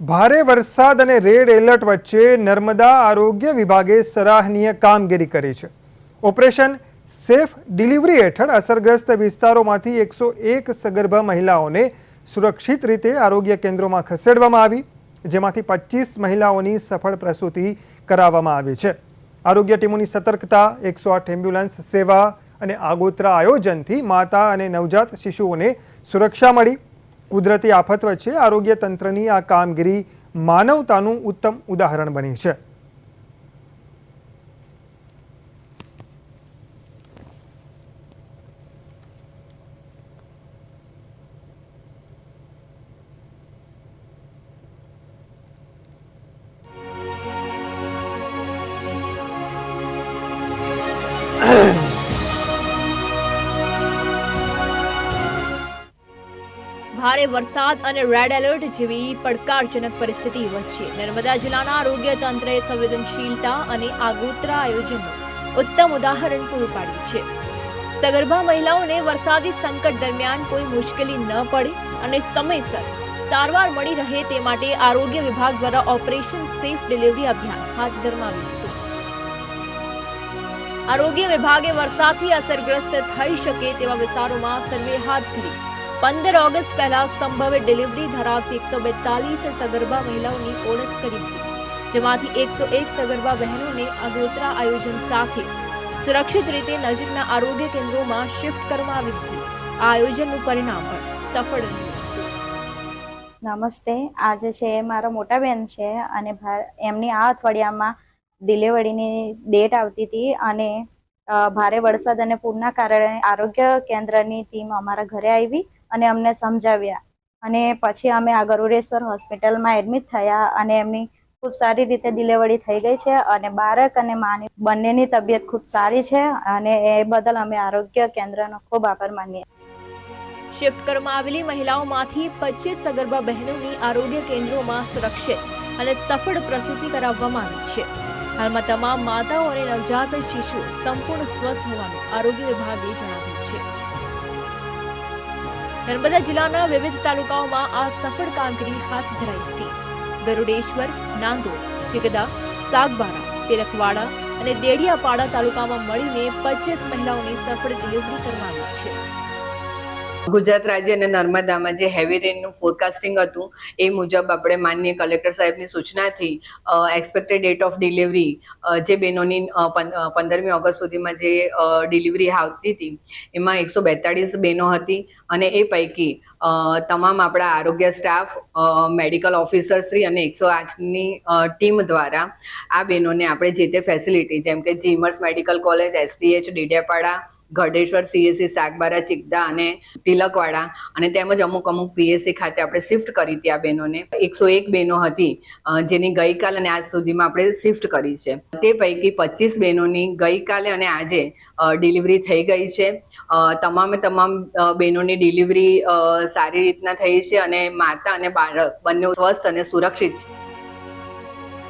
ભારે વરસાદ અને રેડ એલર્ટ વચ્ચે નર્મદા આરોગ્ય વિભાગે સરાહનીય કામગીરી કરી છે। ઓપરેશન સેફ ડિલિવરી હેઠળ અસરગ્રસ્ત વિસ્તારોમાંથી 101 સગર્ભા મહિલાઓને સુરક્ષિત રીતે આરોગ્ય કેન્દ્રોમાં ખસેડવામાં આવી, જેમાંથી 25 મહિલાઓની સફળ પ્રસૂતિ કરાવવામાં આવી છે। આરોગ્ય ટીમોની સતર્કતા, 108 એમ્બ્યુલન્સ સેવા અને આગોતરા આયોજનથી માતા અને નવજાત શિશુઓને સુરક્ષા મળી। કુદરતી આફત વચ્ચે આરોગ્ય તંત્રની આ કામગીરી માનવતાનું ઉત્તમ ઉદાહરણ બની છે। ભારે વરસાદ અને રેડ એલર્ટ જેવી પડકારજનક પરિસ્થિતિ વચ્ચે નર્મદા જિલ્લાના આરોગ્ય તંત્રએ સંવેદનશીલતા અને આગોતરા આયોજનનું ઉત્તમ ઉદાહરણ પૂરું પાડ્યું છે। સગર્ભા મહિલાઓને વરસાદી સંકટ દરમિયાન કોઈ મુશ્કેલી ન પડે અને સમયસર સારવાર મળી રહે તે માટે આરોગ્ય વિભાગ દ્વારા ઓપરેશન સેફ ડિલિવરી અભિયાન હાથ ધરવામાં આવ્યું હતું। આરોગ્ય વિભાગે વરસાદથી અસરગ્રસ્ત થઈ શકે તેવા વિસ્તારોમાં સર્વે હાથ ધરી 15 ઓગસ્ટ પહેલા સંભવિત ડિલિવરી ધરાવતી 142 સગર્ભા મહિલાઓની ઓળખ કરી હતી, જેમાંથી 101 સગર્ભા બહેનોને આગોતરા આયોજન સાથે સુરક્ષિત રીતે નજીકના આરોગ્ય કેન્દ્રોમાં શિફ્ટ કરવામાં આવી હતી। આ આયોજનનું પરિણામ પણ સફળ રહ્યું હતું। નમસ્તે, આજે છે મારા મોટા બેન છે અને એમની આ અઠવાડિયામાં ડિલિવરીની ડેટ આવતી હતી અને ભારે વરસાદ અને પૂરના કારણે આરોગ્ય કેન્દ્રની ટીમ અમારા ઘરે આવી અને અમને સમજાવ્યા અને પછી અમે આ ગરુડેશ્વર હોસ્પિટલમાં એડમિટ થયા અને એમની ખૂબ સારી રીતે ડિલિવરી થઈ ગઈ છે અને બાળક અને માની બંનેની તબિયત ખૂબ સારી છે અને એ બદલ અમે આરોગ્ય કેન્દ્રનો ખૂબ આભાર માનીએ। શિફ્ટ કરવામાં આવેલી મહિલાઓમાંથી 25 સગર્ભા બહેનોની આરોગ્ય કેન્દ્રોમાં સુરક્ષિત અને સફળ પ્રસૂતિ કરાવવામાં આવી છે। હાલમાં તમામ માતાઓ અને નવજાત શિશુઓ સંપૂર્ણ સ્વસ્થ હોવાનું આરોગ્ય વિભાગે જણાવ્યું છે। નર્મદા જિલ્લાના વિવિધ તાલુકાઓમાં આ સફળ કામગીરી હાથ ધરાઈ હતી। ગરુડેશ્વર, નાંદોદ, ચિગદા, સાગબારા, તિલકવાડા અને દેડિયાપાડા તાલુકામાં મળીને 25 મહિલાઓની સફળ ડિલિવરી કરવામાં આવી છે। ગુજરાત રાજ્ય અને નર્મદામાં જે હેવી રેનનું ફોરકાસ્ટિંગ હતું એ મુજબ આપણે માનનીય કલેક્ટર સાહેબની સૂચનાથી એક્સપેક્ટેડ ડેટ ઓફ ડિલિવરી જે બહેનોની 15મી ઓગસ્ટ સુધીમાં જે ડિલિવરી આવતી હતી એમાં 142 બહેનો હતી અને એ પૈકી તમામ આપણા આરોગ્ય સ્ટાફ, મેડિકલ ઓફિસરશ્રી અને 108ની ટીમ દ્વારા આ બહેનોને આપણે જે તે ફેસિલિટી જેમ કે GMERS medical college, STH Dediapada, Gadheshwar CSC Sagbara, Chigda અને તિલકવાડા અને તેમજ અમુક PSC ખાતે આપણે શિફ્ટ કરી હતી। આ બહેનોને 101 બહેનો હતી જેની ગઈકાલ અને આજ સુધીમાં આપણે શિફ્ટ કરી છે। તે પૈકી 25 બહેનોની ગઈકાલે અને આજે ડિલિવરી થઈ ગઈ છે। તમામ બહેનોની ડિલિવરી સારી રીતના થઈ છે અને માતા અને બાળક બંને સ્વસ્થ અને સુરક્ષિત છે।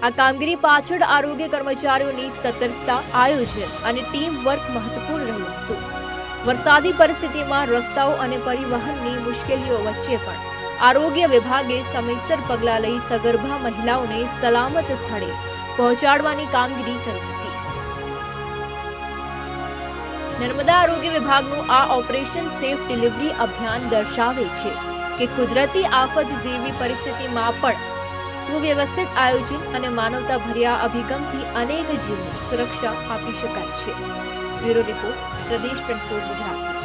આ કામગીરી પાછળ આરોગ્ય કર્મચારીઓની સતર્કતા, આયોજન અને ટીમ વર્ક મહત્વપૂર્ણ રહ્યું હતું। વરસાદી પરિસ્થિતિમાં રસ્તાઓ અને પરિવહનની મુશ્કેલીઓ વચ્ચે પણ આરોગ્ય વિભાગે સમયસર પગલાં લઈ સગર્ભા મહિલાઓને સલામત સ્થળે પહોંચાડવાની કામગીરી કરી હતી। નર્મદા આરોગ્ય વિભાગનું આ ઓપરેશન સેફ ડિલિવરી અભિયાન દર્શાવે છે કે કુદરતી આફત જેવી પરિસ્થિતિમાં પણ સુવ્યવસ્થિત આયોજન અને માનવતાભર્યા અભિગમથી અનેક જીવને સુરક્ષા આપી શકાય છે। બ્યુરો રિપોર્ટ, પ્રદેશ 24 ગુજરાત।